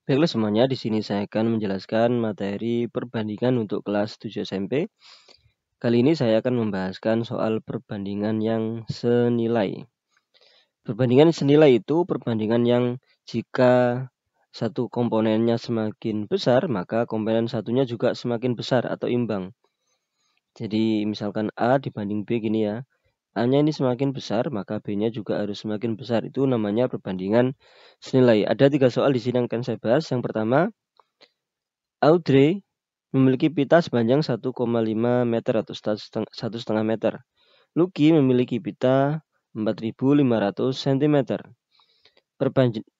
Baiklah semuanya, di sini saya akan menjelaskan materi perbandingan untuk kelas 7 SMP. Kali ini saya akan membahaskan soal perbandingan yang senilai. Perbandingan senilai itu perbandingan yang jika satu komponennya semakin besar, maka komponen satunya juga semakin besar atau imbang. Jadi misalkan A dibanding B gini ya. A-nya ini semakin besar, maka B-nya juga harus semakin besar. Itu namanya perbandingan senilai. Ada 3 soal di sini yang akan saya bahas. Yang pertama, Audrey memiliki pita sepanjang 1,5 meter atau 1,5 meter. Lucky memiliki pita 4.500 cm.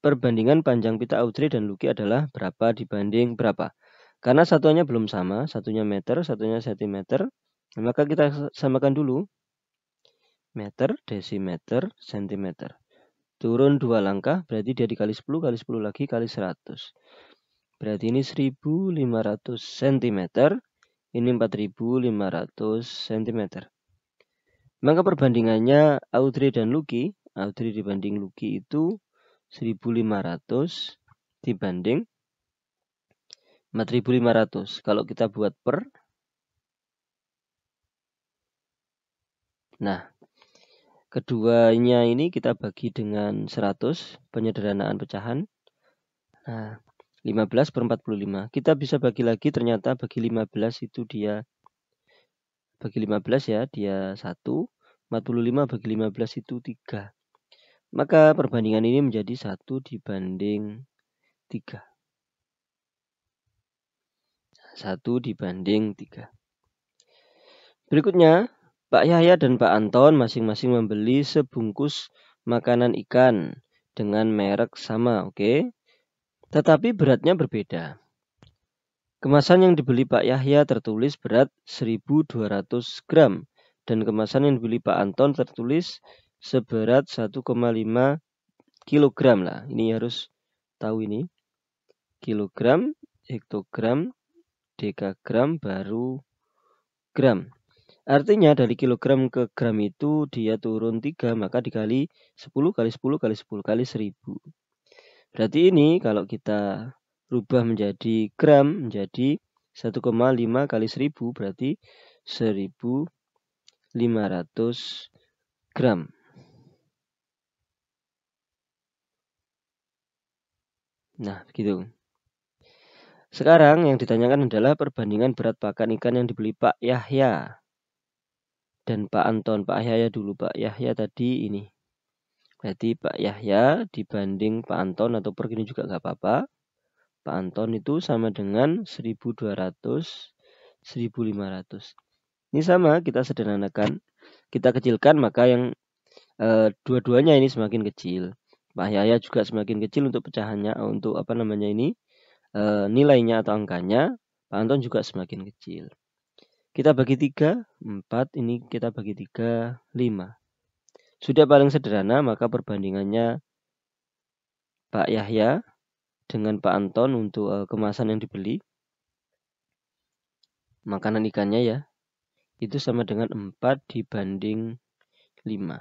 Perbandingan panjang pita Audrey dan Lucky adalah berapa dibanding berapa. Karena satuannya belum sama, satunya meter, satunya sentimeter, maka kita samakan dulu. Meter, desimeter, sentimeter. Turun 2 langkah, berarti dia dikali 10, kali 10 lagi, kali 100. Berarti ini 1.500 cm. Ini 4.500 cm. Maka perbandingannya Audrey dan Lucky, Audrey dibanding Lucky itu 1.500 dibanding 4.500. Kalau kita buat per, nah keduanya ini kita bagi dengan 100, penyederhanaan pecahan. Nah, 15 per 45. Kita bisa bagi lagi, ternyata bagi 15 itu dia, bagi 15 ya, dia 1. 45 bagi 15 itu 3. Maka perbandingan ini menjadi 1 dibanding 3. 1 dibanding 3. Berikutnya, Pak Yahya dan Pak Anton masing-masing membeli sebungkus makanan ikan dengan merek sama, oke? Tetapi beratnya berbeda. Kemasan yang dibeli Pak Yahya tertulis berat 1.200 gram dan kemasan yang dibeli Pak Anton tertulis seberat 1,5 kilogram lah. Ini harus tahu ini. Kilogram, hektogram, dekagram, baru gram. Artinya dari kilogram ke gram itu dia turun 3, maka dikali 10 kali 10 kali 10 kali 1000. Berarti ini kalau kita rubah menjadi gram, menjadi 1,5 kali 1000, berarti 1.500 gram. Nah, begitu. Sekarang yang ditanyakan adalah perbandingan berat pakan ikan yang dibeli Pak Yahya dan Pak Anton. Pak Yahya dulu, Pak Yahya tadi ini. Berarti Pak Yahya dibanding Pak Anton atau per gini juga nggak apa-apa. Pak Anton itu sama dengan 1.200, 1.500. Ini sama, kita sederhanakan. Kita kecilkan, maka yang dua-duanya ini semakin kecil. Pak Yahya juga semakin kecil untuk pecahannya, untuk apa namanya ini, nilainya atau angkanya. Pak Anton juga semakin kecil. Kita bagi 3, 4, ini kita bagi 3, 5. Sudah paling sederhana, maka perbandingannya Pak Yahya dengan Pak Anton untuk kemasan yang dibeli, makanan ikannya ya, itu sama dengan 4 dibanding 5.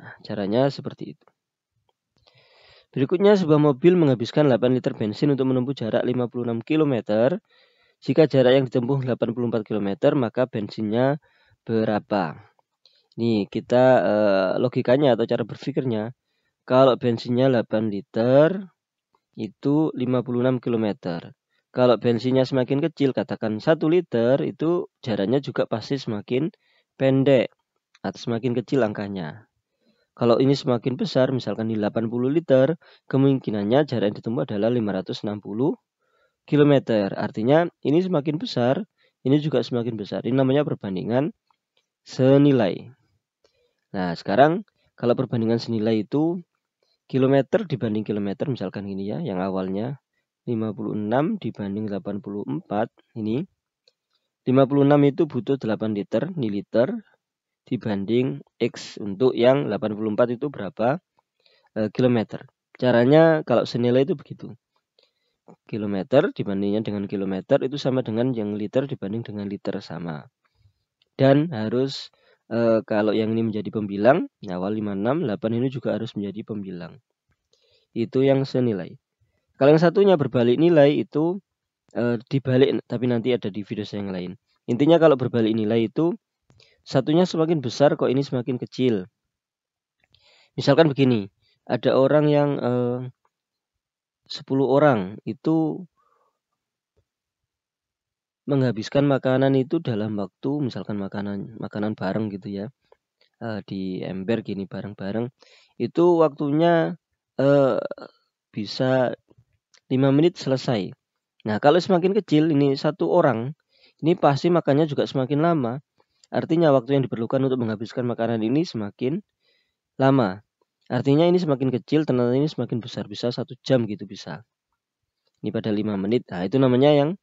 Nah, caranya seperti itu. Berikutnya, sebuah mobil menghabiskan 8 liter bensin untuk menempuh jarak 56 km. Jika jarak yang ditempuh 84 km, maka bensinnya berapa? Nih, kita logikanya atau cara berpikirnya, kalau bensinnya 8 liter, itu 56 km. Kalau bensinnya semakin kecil, katakan 1 liter, itu jaraknya juga pasti semakin pendek atau semakin kecil angkanya. Kalau ini semakin besar, misalkan di 80 liter, kemungkinannya jarak yang ditempuh adalah 560 km. Artinya ini semakin besar, ini juga semakin besar. Ini namanya perbandingan senilai. Nah, sekarang kalau perbandingan senilai itu kilometer dibanding kilometer, misalkan ini ya, yang awalnya 56 dibanding 84, ini 56 itu butuh 8 liter, ini liter, dibanding X. Untuk yang 84 itu berapa kilometer. Caranya kalau senilai itu begitu. Kilometer dibandingnya dengan kilometer itu sama dengan yang liter dibanding dengan liter, sama. Dan harus kalau yang ini menjadi pembilang, awal 56, 8 ini juga harus menjadi pembilang. Itu yang senilai. Kalau yang satunya berbalik nilai itu dibalik, tapi nanti ada di video saya yang lain. Intinya kalau berbalik nilai itu satunya semakin besar kok ini semakin kecil. Misalkan begini, ada orang yang 10 orang itu menghabiskan makanan itu dalam waktu, misalkan makanan bareng gitu ya, di ember gini bareng-bareng, itu waktunya bisa 5 menit selesai. Nah, kalau semakin kecil ini satu orang, ini pasti makannya juga semakin lama. Artinya waktu yang diperlukan untuk menghabiskan makanan ini semakin lama. Artinya ini semakin kecil, ternyata ini semakin besar, bisa 1 jam gitu bisa. Ini pada 5 menit. Nah, itu namanya yang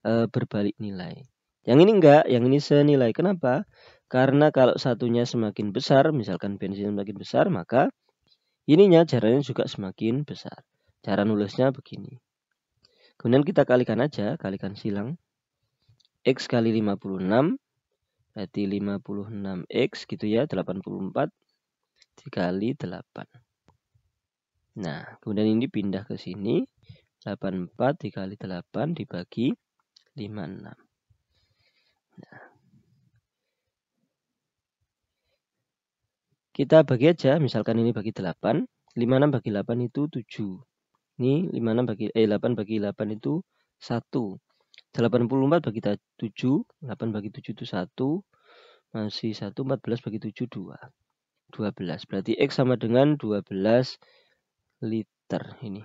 berbalik nilai. Yang ini enggak, yang ini senilai. Kenapa? Karena kalau satunya semakin besar, misalkan bensin semakin besar, maka ininya jaraknya juga semakin besar. Cara nulisnya begini. Kemudian kita kalikan aja, kalikan silang. X kali 56, berarti 56X gitu ya, 84 dikali 8. Nah, kemudian ini pindah ke sini. 84 dikali 8 dibagi 56. Nah, kita bagi aja, misalkan ini bagi 8. 56 bagi 8 itu 7. Ini 56 bagi 8 bagi 8 itu 1. 84 bagi 7, 8 bagi 7 itu 1. Masih 1, 14 bagi 7, 2. 12. Berarti X sama dengan 12 liter ini.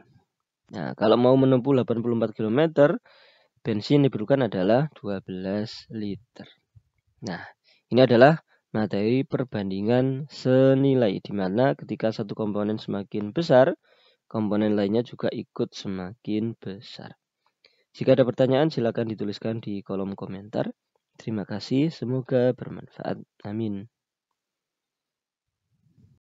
Nah, kalau mau menempuh 84 km, bensin diperlukan adalah 12 liter. Nah, ini adalah materi perbandingan senilai, di mana ketika satu komponen semakin besar, komponen lainnya juga ikut semakin besar. Jika ada pertanyaan, silakan dituliskan di kolom komentar. Terima kasih, semoga bermanfaat. Amin.